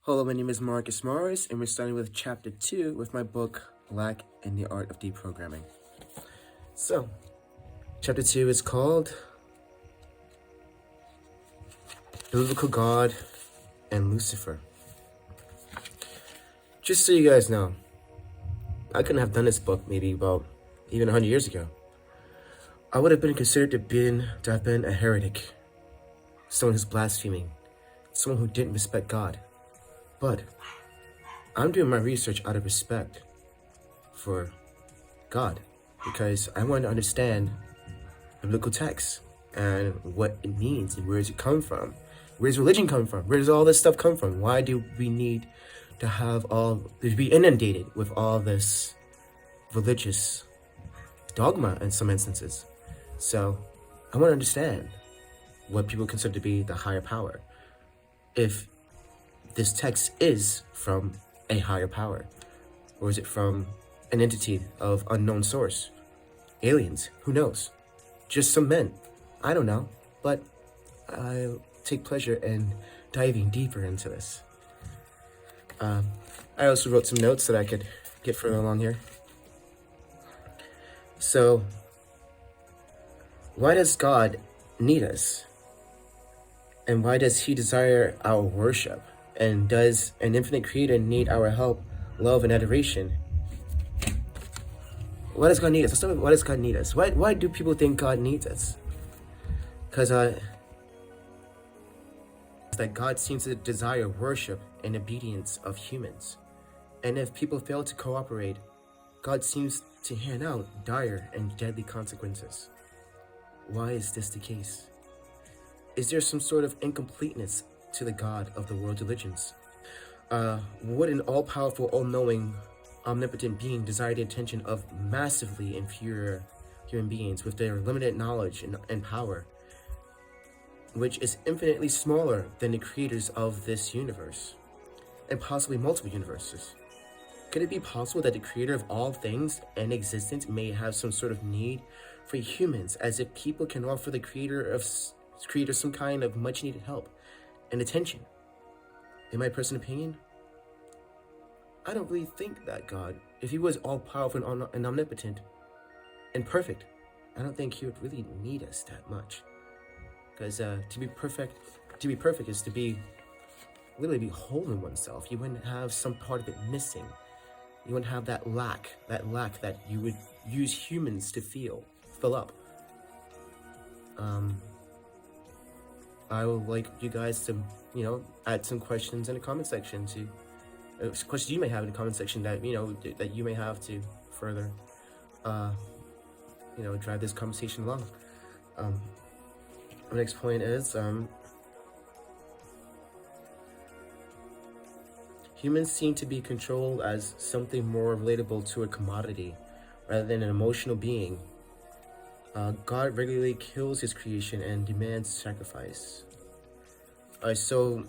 Hello, my name is Marcus Morris, and we're starting with Chapter 2 with my book, Black and the Art of Deprogramming. So, Chapter 2 is called Biblical God and Lucifer. Just so you guys know, I couldn't have done this book maybe about even 100 years ago. I would have been considered to have been a heretic, someone who's blaspheming, someone who didn't respect God. But I'm doing my research out of respect for God, because I want to understand biblical texts and what it means and where does it come from? Where does religion come from? Where does all this stuff come from? Why do we need to be inundated with all this religious dogma in some instances? So I want to understand what people consider to be the higher power. If this text is from a higher power, or is it from an entity of unknown source? Aliens, who knows? Just some men, I don't know, but I take pleasure in diving deeper into this. I also wrote some notes that I could get further along here. So, why does God need us? And why does he desire our worship? And does an infinite creator need our help, love, and adoration? Why does God need us? Let's start with, why does God need us? Why do people think God needs us? Because that God seems to desire worship and obedience of humans. And if people fail to cooperate, God seems to hand out dire and deadly consequences. Why is this the case? Is there some sort of incompleteness to the God of the world's religions? Would an all-powerful, all-knowing, omnipotent being desire the attention of massively inferior human beings with their limited knowledge and power, which is infinitely smaller than the creators of this universe, and possibly multiple universes? Could it be possible that the creator of all things and existence may have some sort of need for humans, as if people can offer the creator some kind of much-needed help and attention? In my personal opinion, I don't really think that God, if he was all-powerful and omnipotent and perfect, I don't think he would really need us that much. Because to be perfect is to literally be whole in oneself. You wouldn't have some part of it missing. You wouldn't have that lack that you would use humans to fill up. I would like you guys to, add some questions in the comment section questions you may have in the comment section that, that you may have to further, drive this conversation along. The next point is, humans seem to be controlled as something more relatable to a commodity rather than an emotional being. God regularly kills his creation and demands sacrifice. So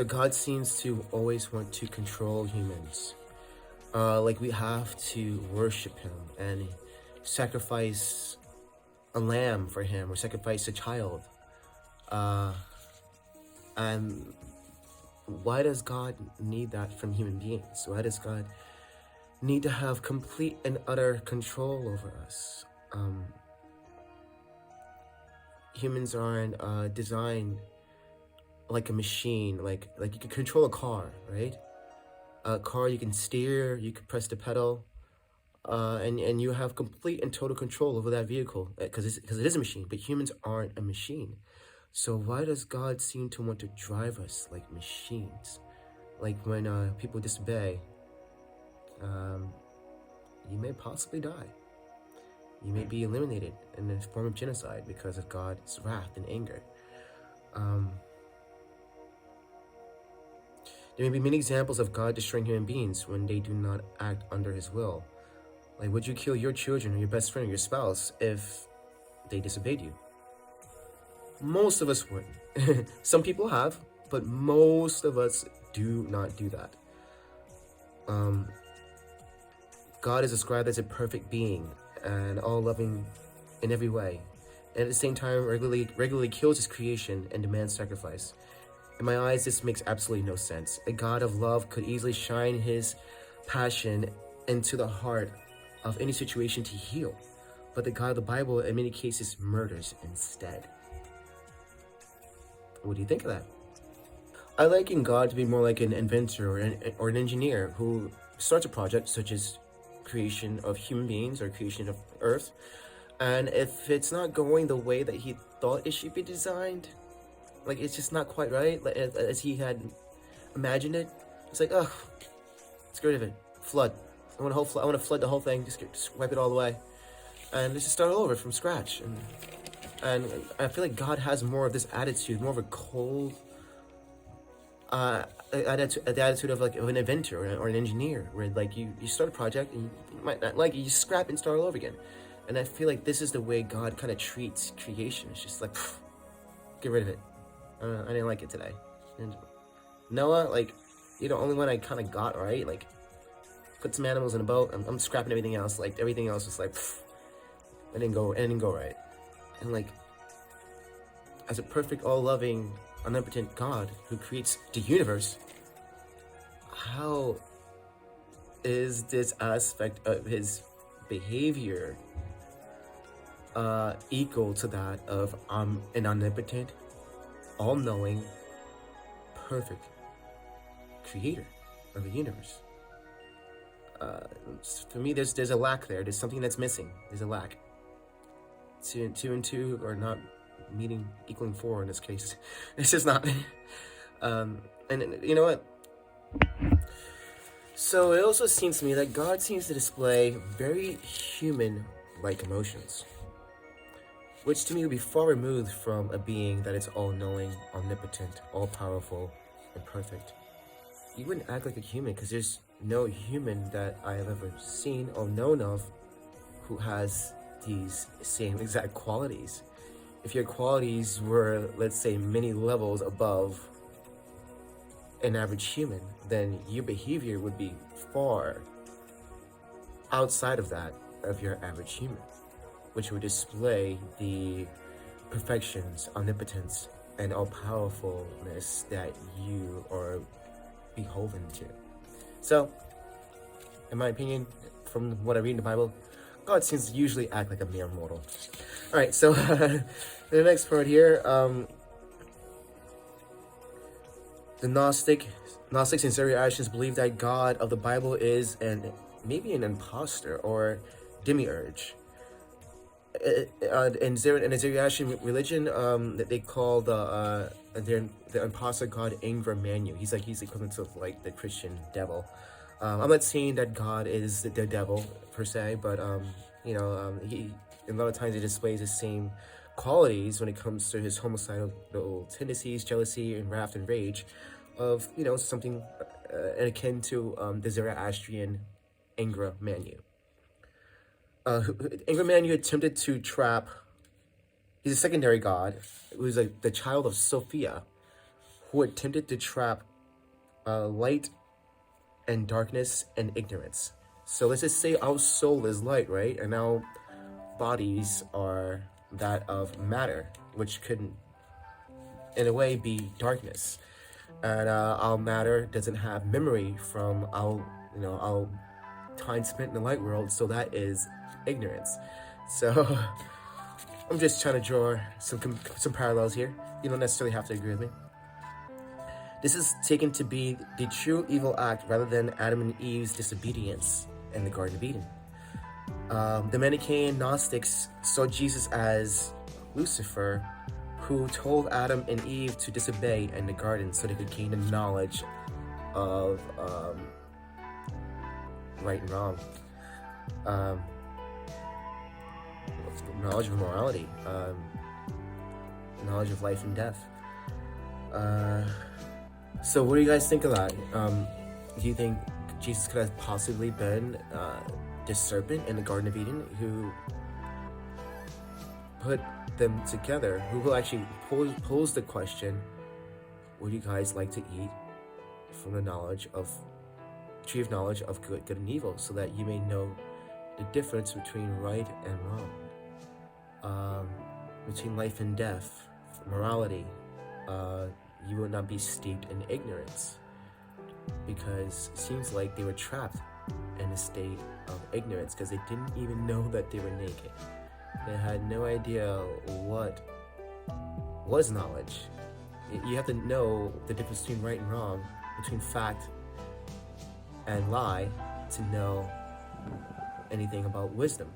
God seems to always want to control humans. Like we have to worship him and sacrifice a lamb for him, or sacrifice a child. And why does God need that from human beings? Why does God need to have complete and utter control over us? Humans aren't designed like a machine, like you can control a car, right? A car, you can steer, you can press the pedal, and you have complete and total control over that vehicle, because it is a machine. But humans aren't a machine. So why does God seem to want to drive us like machines? Like when people disobey, you may possibly die. You may be eliminated in a form of genocide because of God's wrath and anger. There may be many examples of God destroying human beings when they do not act under his will. Like, would you kill your children or your best friend or your spouse if they disobeyed you? Most of us would. Some people have, but most of us do not do that. God is described as a perfect being and all-loving in every way. and at the same time regularly kills his creation and demands sacrifice. In my eyes, this makes absolutely no sense. A God of love could easily shine his passion into the heart of any situation to heal, but the God of the Bible in many cases murders instead. What do you think of that? I liken God to be more like an inventor or an engineer who starts a project such as creation of human beings or creation of Earth, and if it's not going the way that he thought it should be designed, like it's just not quite right, like as he had imagined it, it's like, oh, let's get rid of it. Flood. I want to flood the whole thing. Just wipe it all away, and let's just start all over from scratch. And I feel like God has more of this attitude, more of a cold, the attitude of like of an inventor or an engineer, where like you start a project and you might not like it, you scrap and start all over again. And I feel like this is the way God kind of treats creation. It's just like, pff, get rid of it. I didn't like it today. And Noah, like, you're the only one I kind of got right. Like, put some animals in a boat. I'm scrapping everything else. Like everything else was like, pff, it didn't go right. And like, as a perfect, all-loving, omnipotent God who creates the universe, how is this aspect of his behavior equal to that of an omnipotent, all-knowing, perfect creator of the universe? For me, there's a lack there. There's something that's missing. There's a lack. Two and two are not equaling 4 in this case. It's just not. And you know what? So it also seems to me that God seems to display very human-like emotions, which to me would be far removed from a being that is all-knowing, omnipotent, all-powerful, and perfect. You wouldn't act like a human, because there's no human that I have ever seen or known of who has these same exact qualities. If your qualities were, let's say, many levels above an average human, then your behavior would be far outside of that of your average human, which would display the perfections, omnipotence, and all-powerfulness that you are beholden to. So, in my opinion, from what I read in the Bible, God seems to usually act like a mere mortal. Alright, so the next part here, the Gnostics and Zoroastrians believe that God of the Bible is maybe an imposter or demiurge. In the Zoroastrian religion, that they call the imposter god Deprogramming. He's equivalent to like the Christian devil. I'm not saying that God is the devil per se, but he a lot of times he displays the same qualities when it comes to his homicidal tendencies, jealousy, and wrath and rage, of something akin to the Zoroastrian Deprogramming. Deprogramming attempted to trap. He's a secondary god who was like the child of Sophia, who attempted to trap light and darkness and ignorance. So let's just say our soul is light, right? And our bodies are that of matter, which could, in a way, be darkness. And our matter doesn't have memory from our time spent in the light world, so that is ignorance. So I'm just trying to draw some parallels here. You don't necessarily have to agree with me. This is taken to be the true evil act rather than Adam and Eve's disobedience in the Garden of Eden. The Manichaean Gnostics saw Jesus as Lucifer, who told Adam and Eve to disobey in the garden so they could gain the knowledge of right and wrong, knowledge of morality, knowledge of life and death. So what do you guys think of that? Do you think Jesus could have possibly been the serpent in the Garden of Eden who put them together, who will actually pose the question, would you guys like to eat from the tree of knowledge of good and evil, so that you may know the difference between right and wrong? between life and death, morality, you will not be steeped in ignorance, because it seems like they were trapped in a state of ignorance because they didn't even know that they were naked. They had no idea what was knowledge. You have to know the difference between right and wrong, between fact and lie, to know anything about wisdom.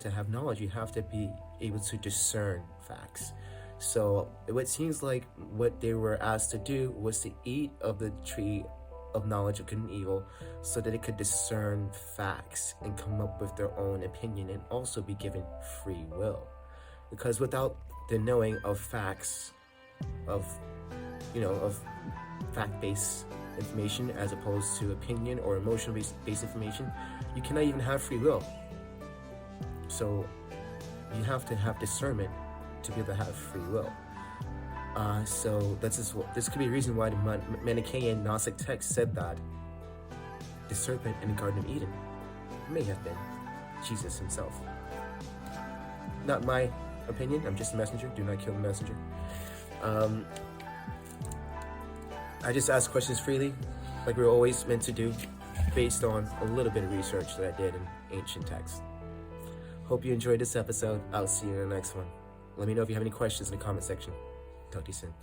To have knowledge, you have to be able to discern facts. So it seems like what they were asked to do was to eat of the tree of knowledge of good and evil, so that they could discern facts and come up with their own opinion, and also be given free will. Because without the knowing of facts, of fact-based information as opposed to opinion or emotion-based information, you cannot even have free will. So you have to have discernment to be able to have free will. So this could be a reason why the Manichaean Gnostic text said that the serpent in the Garden of Eden may have been Jesus himself. Not my opinion, I'm just a messenger. Do not kill the messenger. I just ask questions freely, like we're always meant to do, based on a little bit of research that I did in ancient texts. Hope you enjoyed this episode. I'll see you in the next one. Let me know if you have any questions in the comment section. Talk to you soon.